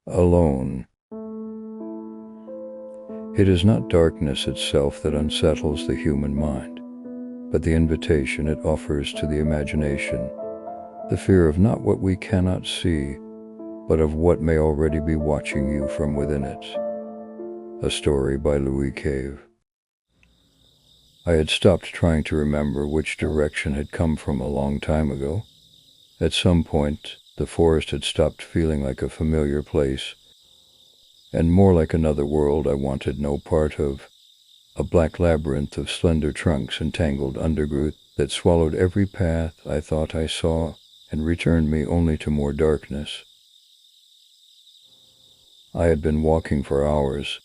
Alone. It is not darkness itself that unsettles the human mind, but the invitation it offers to the imagination, the fear of not what we cannot see, but of what may already be watching you from within it. A story by Louis Cave. I had stopped trying to remember which direction had come from a long time ago. At some point, the forest had stopped feeling like a familiar place, and more like another world I wanted no part of, a black labyrinth of slender trunks and tangled undergrowth that swallowed every path I thought I saw and returned me only to more darkness. I had been walking for hours,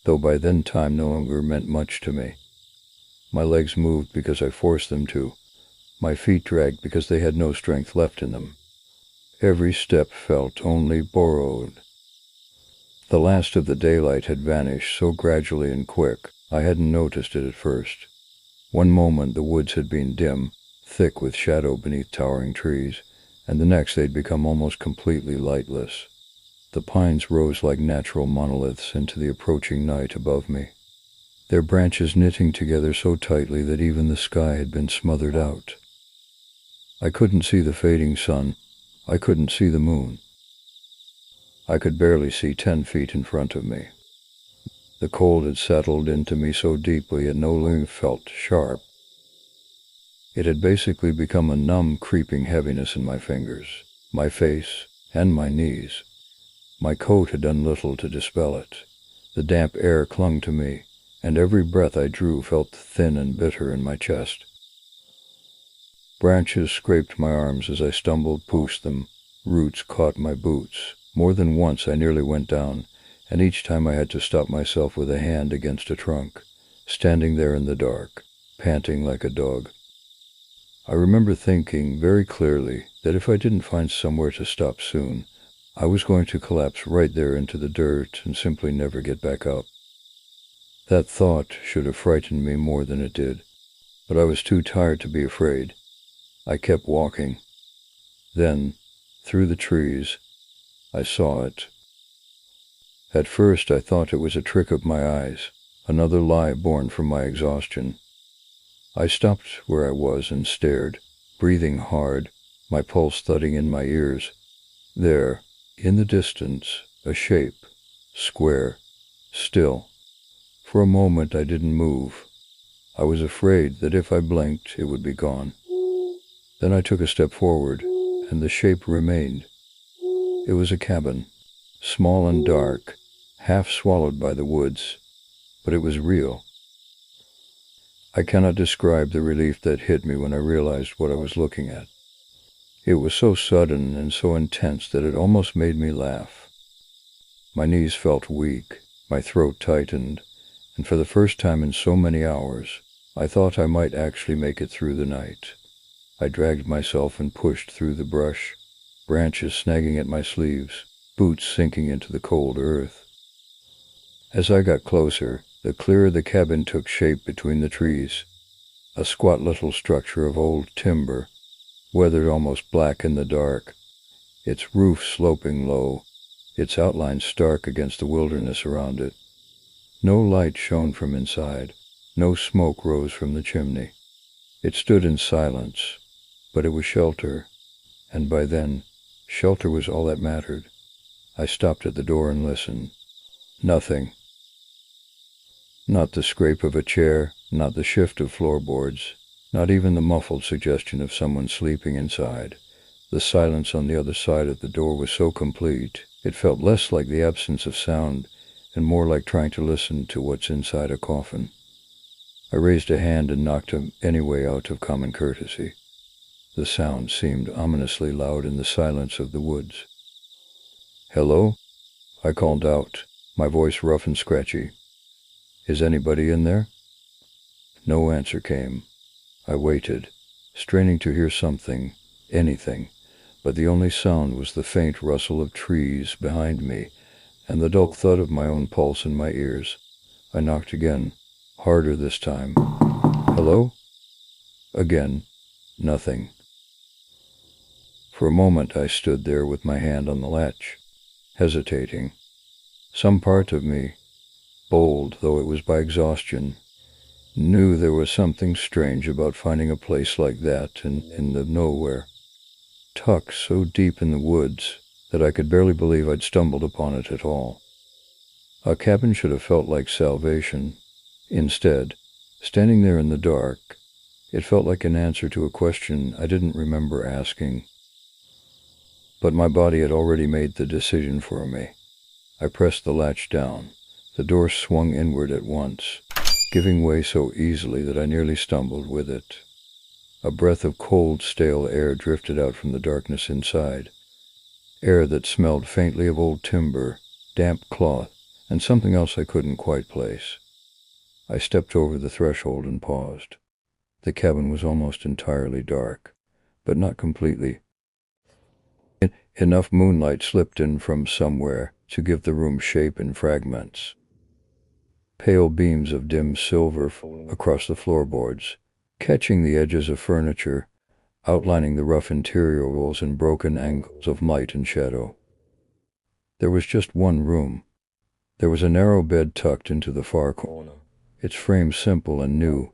though by then time no longer meant much to me. My legs moved because I forced them to. My feet dragged because they had no strength left in them. Every step felt only borrowed. The last of the daylight had vanished so gradually and quick, I hadn't noticed it at first. One moment the woods had been dim, thick with shadow beneath towering trees, and the next they'd become almost completely lightless. The pines rose like natural monoliths into the approaching night above me, their branches knitting together so tightly that even the sky had been smothered out. I couldn't see the fading sun. I couldn't see the moon. I could barely see 10 feet in front of me. The cold had settled into me so deeply it no longer felt sharp. It had basically become a numb, creeping heaviness in my fingers, my face, and my knees. My coat had done little to dispel it. The damp air clung to me, and every breath I drew felt thin and bitter in my chest. Branches scraped my arms as I stumbled past them. Roots caught my boots. More than once I nearly went down, and each time I had to stop myself with a hand against a trunk, standing there in the dark, panting like a dog. I remember thinking very clearly that if I didn't find somewhere to stop soon, I was going to collapse right there into the dirt and simply never get back up. That thought should have frightened me more than it did, but I was too tired to be afraid. I kept walking. Then, through the trees, I saw it. At first I thought it was a trick of my eyes, another lie born from my exhaustion. I stopped where I was and stared, breathing hard, my pulse thudding in my ears. There, in the distance, a shape, square, still. For a moment I didn't move. I was afraid that if I blinked, it would be gone. Then I took a step forward, and the shape remained. It was a cabin, small and dark, half swallowed by the woods, but it was real. I cannot describe the relief that hit me when I realized what I was looking at. It was so sudden and so intense that it almost made me laugh. My knees felt weak, my throat tightened, and for the first time in so many hours, I thought I might actually make it through the night. I dragged myself and pushed through the brush, branches snagging at my sleeves, boots sinking into the cold earth. As I got closer, the clearer the cabin took shape between the trees, a squat little structure of old timber, weathered almost black in the dark, its roof sloping low, its outline stark against the wilderness around it. No light shone from inside, no smoke rose from the chimney. It stood in silence, but it was shelter, and by then, shelter was all that mattered. I stopped at the door and listened. Nothing. Not the scrape of a chair, not the shift of floorboards, not even the muffled suggestion of someone sleeping inside. The silence on the other side of the door was so complete, it felt less like the absence of sound and more like trying to listen to what's inside a coffin. I raised a hand and knocked him anyway out of common courtesy. The sound seemed ominously loud in the silence of the woods. "Hello?" I called out, my voice rough and scratchy. "Is anybody in there?" No answer came. I waited, straining to hear something, anything, but the only sound was the faint rustle of trees behind me and the dull thud of my own pulse in my ears. I knocked again, harder this time. "Hello?" Again, nothing. For a moment I stood there with my hand on the latch. hesitating. Some part of me, bold though it was by exhaustion, knew there was something strange about finding a place like that in the nowhere, tucked so deep in the woods that I could barely believe I'd stumbled upon it at all. A cabin should have felt like salvation. Instead, standing there in the dark, it felt like an answer to a question I didn't remember asking. But my body had already made the decision for me. I pressed the latch down. The door swung inward at once, giving way so easily that I nearly stumbled with it. A breath of cold, stale air drifted out from the darkness inside, air that smelled faintly of old timber, damp cloth, and something else I couldn't quite place. I stepped over the threshold and paused. The cabin was almost entirely dark, but not completely. Enough moonlight slipped in from somewhere to give the room shape in fragments. Pale beams of dim silver across the floorboards, catching the edges of furniture, outlining the rough interior walls in broken angles of light and shadow. There was just one room. There was a narrow bed tucked into the far corner, its frame simple and new,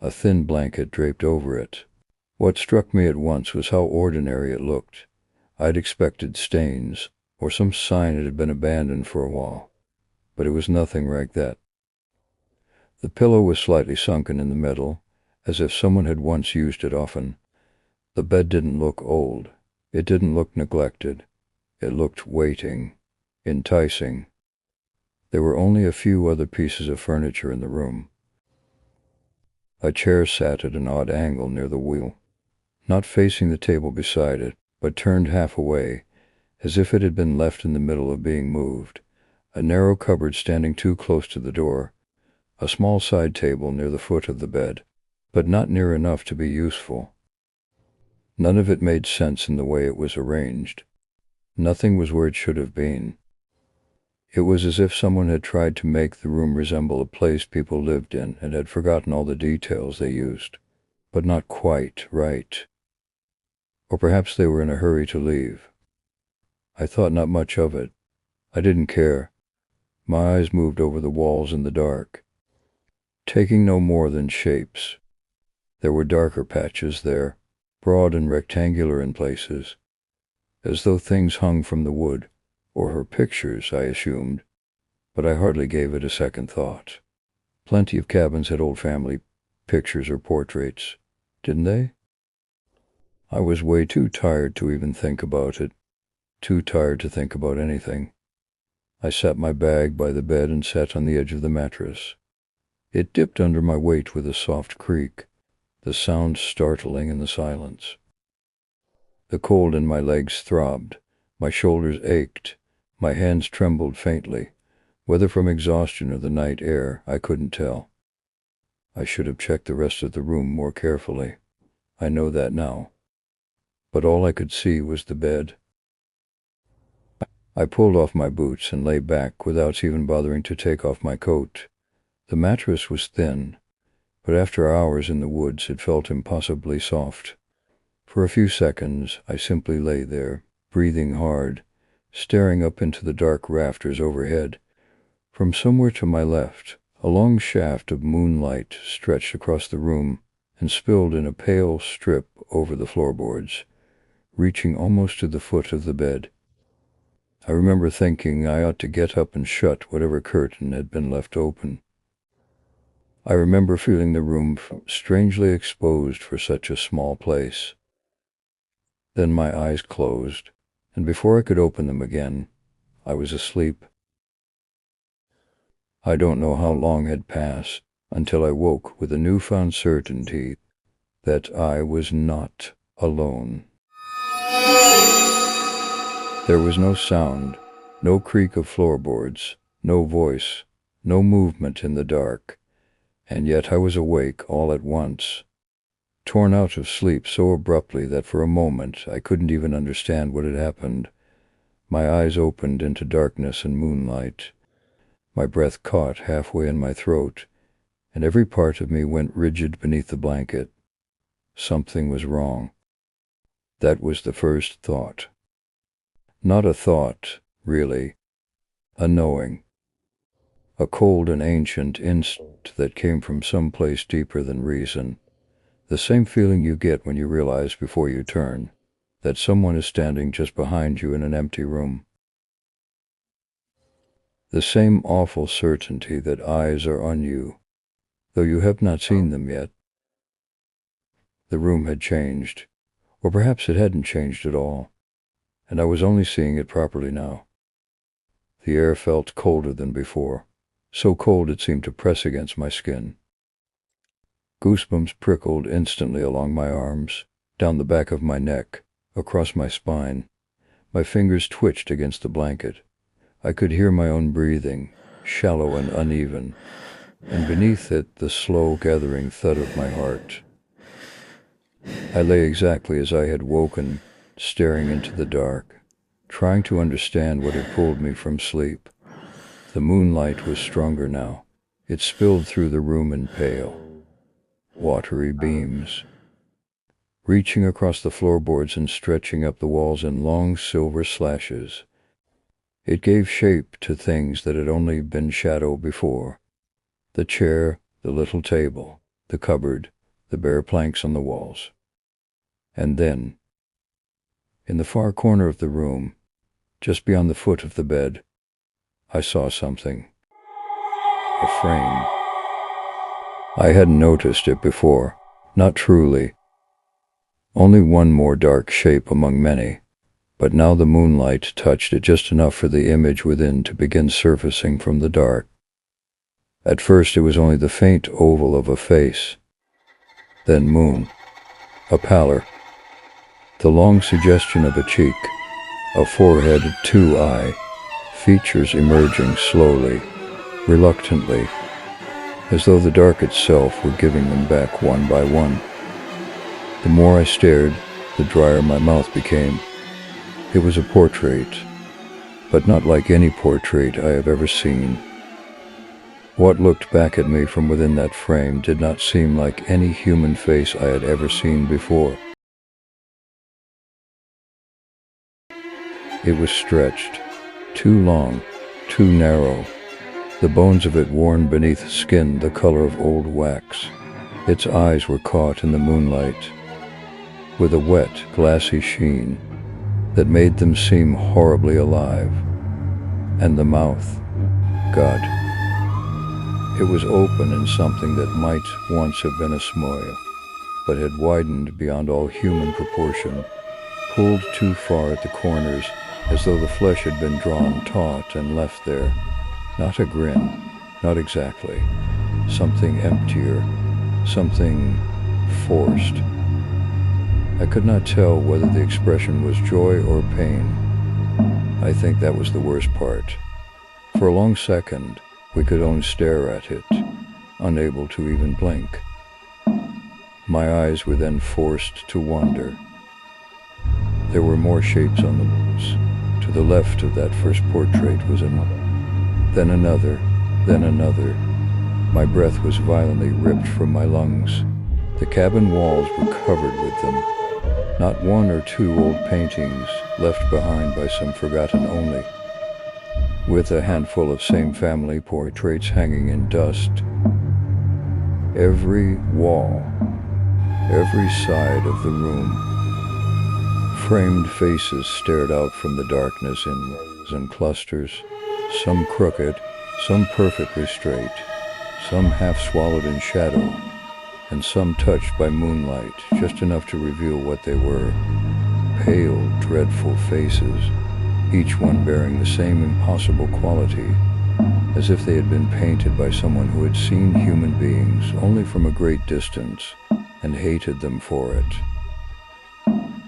a thin blanket draped over it. What struck me at once was how ordinary it looked. I'd expected stains, or some sign it had been abandoned for a while, but it was nothing like that. The pillow was slightly sunken in the middle, as if someone had once used it often. The bed didn't look old. It didn't look neglected. It looked waiting, enticing. There were only a few other pieces of furniture in the room. A chair sat at an odd angle near the wheel, not facing the table beside it, but turned half away, as if it had been left in the middle of being moved. A narrow cupboard standing too close to the door. A small side table near the foot of the bed, but not near enough to be useful. None of it made sense in the way it was arranged. Nothing was where it should have been. It was as if someone had tried to make the room resemble a place people lived in and had forgotten all the details they used, but not quite right. Or perhaps they were in a hurry to leave. I thought not much of it. I didn't care. My eyes moved over the walls in the dark, taking no more than shapes. There were darker patches there, broad and rectangular in places, as though things hung from the wood, or her pictures, I assumed, but I hardly gave it a second thought. Plenty of cabins had old family pictures or portraits, didn't they? I was way too tired to even think about it, too tired to think about anything. I set my bag by the bed and sat on the edge of the mattress. It dipped under my weight with a soft creak, the sound startling in the silence. The cold in my legs throbbed, my shoulders ached, my hands trembled faintly, whether from exhaustion or the night air, I couldn't tell. I should have checked the rest of the room more carefully. I know that now. But all I could see was the bed. I pulled off my boots and lay back without even bothering to take off my coat. The mattress was thin, but after hours in the woods it felt impossibly soft. For a few seconds I simply lay there, breathing hard, staring up into the dark rafters overhead. From somewhere to my left, a long shaft of moonlight stretched across the room and spilled in a pale strip over the floorboards, reaching almost to the foot of the bed. I remember thinking I ought to get up and shut whatever curtain had been left open. I remember feeling the room strangely exposed for such a small place. Then my eyes closed, and before I could open them again, I was asleep. I don't know how long had passed until I woke with a newfound certainty that I was not alone. There was no sound, no creak of floorboards, no voice, no movement in the dark, and yet I was awake all at once, torn out of sleep so abruptly that for a moment I couldn't even understand what had happened. My eyes opened into darkness and moonlight. My breath caught halfway in my throat, and every part of me went rigid beneath the blanket. Something was wrong. That was the first thought. Not a thought, really. A knowing. A cold and ancient instinct that came from some place deeper than reason. The same feeling you get when you realize before you turn that someone is standing just behind you in an empty room. The same awful certainty that eyes are on you, though you have not seen them yet. The room had changed, or perhaps it hadn't changed at all, and I was only seeing it properly now. The air felt colder than before, so cold it seemed to press against my skin. Goosebumps prickled instantly along my arms, down the back of my neck, across my spine. My fingers twitched against the blanket. I could hear my own breathing, shallow and uneven, and beneath it the slow gathering thud of my heart. I lay exactly as I had woken, staring into the dark, trying to understand what had pulled me from sleep. The moonlight was stronger now. It spilled through the room in pale, watery beams, reaching across the floorboards and stretching up the walls in long silver slashes. It gave shape to things that had only been shadow before. The chair, the little table, the cupboard, the bare planks on the walls. And then, in the far corner of the room, just beyond the foot of the bed, I saw something. A frame. I hadn't noticed it before, not truly. Only one more dark shape among many, but now the moonlight touched it just enough for the image within to begin surfacing from the dark. At first it was only the faint oval of a face, then moon, a pallor, the long suggestion of a cheek, a forehead, two-eye, features emerging slowly, reluctantly, as though the dark itself were giving them back one by one. The more I stared, the drier my mouth became. It was a portrait, but not like any portrait I have ever seen. What looked back at me from within that frame did not seem like any human face I had ever seen before. It was stretched, too long, too narrow, the bones of it worn beneath skin the color of old wax. Its eyes were caught in the moonlight, with a wet, glassy sheen that made them seem horribly alive. And the mouth, God, it was open in something that might once have been a smile, but had widened beyond all human proportion, pulled too far at the corners, as though the flesh had been drawn taut and left there. Not a grin, not exactly. Something emptier, something forced. I could not tell whether the expression was joy or pain. I think that was the worst part. For a long second, we could only stare at it, unable to even blink. My eyes were then forced to wander. There were more shapes on the walls. To the left of that first portrait was another, then another, then another. My breath was violently ripped from my lungs. The cabin walls were covered with them. Not one or two old paintings left behind by some forgotten only, with a handful of same family portraits hanging in dust. Every wall, every side of the room, framed faces stared out from the darkness in rows and clusters, some crooked, some perfectly straight, some half swallowed in shadow, and some touched by moonlight, just enough to reveal what they were. Pale, dreadful faces, each one bearing the same impossible quality, as if they had been painted by someone who had seen human beings only from a great distance and hated them for it.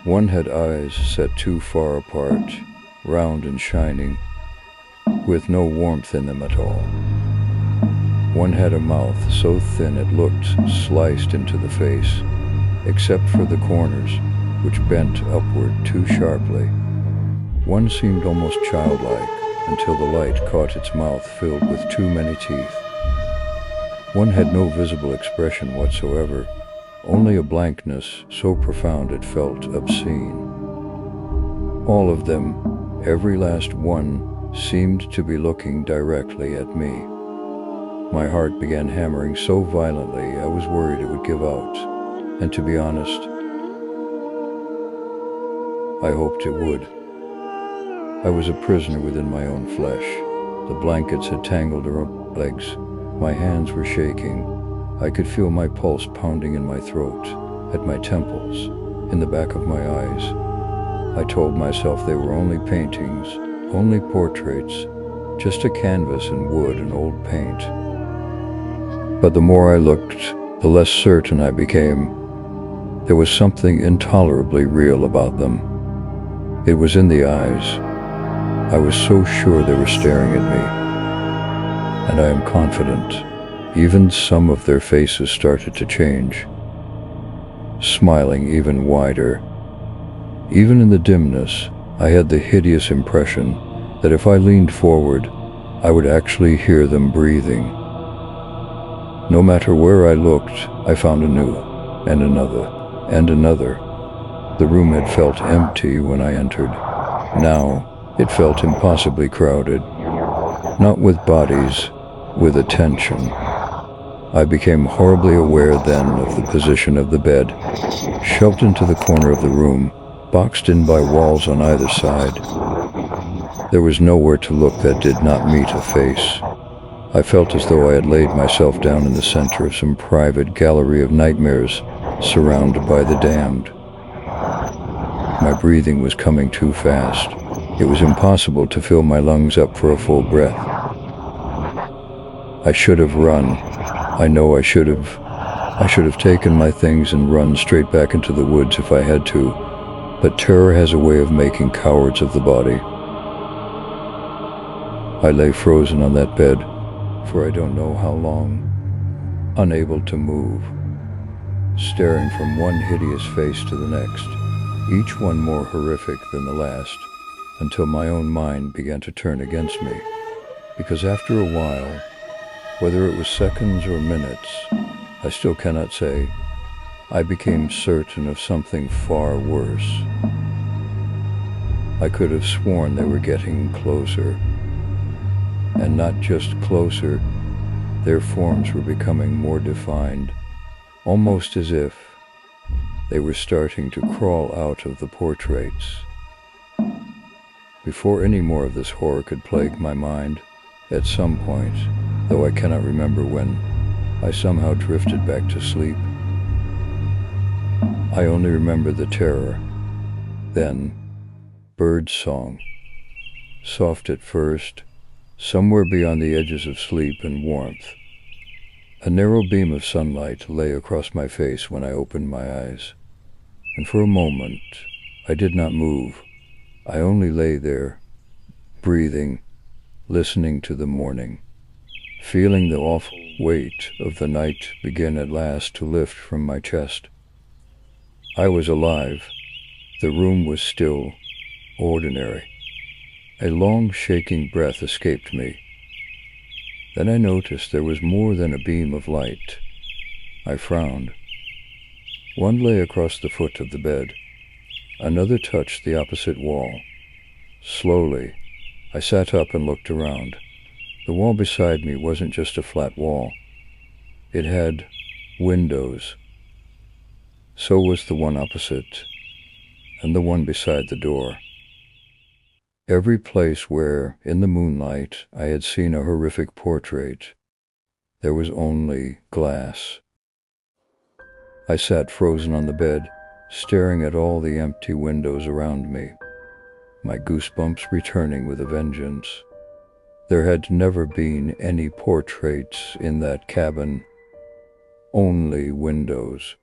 One had eyes set too far apart, round and shining, with no warmth in them at all. One had a mouth so thin it looked sliced into the face, except for the corners, which bent upward too sharply. One seemed almost childlike, until the light caught its mouth filled with too many teeth. One had no visible expression whatsoever, only a blankness so profound it felt obscene. All of them, Every last one seemed to be looking directly at me. My heart began hammering so violently I was worried it would give out, and to be honest, I hoped it would. I was a prisoner within my own flesh. The blankets had tangled around my legs. My hands were shaking. I could feel my pulse pounding in my throat, at my temples, in the back of my eyes. I told myself they were only paintings, only portraits, just a canvas and wood and old paint. But the more I looked, the less certain I became. There was something intolerably real about them. It was in the eyes. I was so sure they were staring at me. And I am confident, even some of their faces started to change, smiling even wider. Even in the dimness, I had the hideous impression that if I leaned forward, I would actually hear them breathing. No matter where I looked, I found a new, and another, and another. The room had felt empty when I entered. Now, it felt impossibly crowded. Not with bodies, with attention. I became horribly aware then of the position of the bed, shoved into the corner of the room, boxed in by walls on either side. There was nowhere to look that did not meet a face. I felt as though I had laid myself down in the center of some private gallery of nightmares, surrounded by the damned. My breathing was coming too fast. It was impossible to fill my lungs up for a full breath. I should have run. I know I should have. I should have taken my things and run straight back into the woods if I had to, but terror has a way of making cowards of the body. I lay frozen on that bed for I don't know how long, unable to move, staring from one hideous face to the next, each one more horrific than the last, until my own mind began to turn against me. Because after a while, whether it was seconds or minutes, I still cannot say, I became certain of something far worse. I could have sworn they were getting closer. And not just closer, their forms were becoming more defined, almost as if they were starting to crawl out of the portraits. Before any more of this horror could plague my mind, at some point, though I cannot remember when, I somehow drifted back to sleep. I only remember the terror. Then, bird song, soft at first, somewhere beyond the edges of sleep and warmth. A narrow beam of sunlight lay across my face when I opened my eyes, and for a moment I did not move. I only lay there, breathing, listening to the morning, feeling the awful weight of the night begin at last to lift from my chest. I was alive. The room was still, ordinary. A long, shaking breath escaped me. Then I noticed there was more than a beam of light. I frowned. One lay across the foot of the bed. Another touched the opposite wall. Slowly, I sat up and looked around. The wall beside me wasn't just a flat wall. It had windows. So was the one opposite, and the one beside the door. Every place where, in the moonlight, I had seen a horrific portrait, there was only glass. I sat frozen on the bed, staring at all the empty windows around me, my goosebumps returning with a vengeance. There had never been any portraits in that cabin, only windows.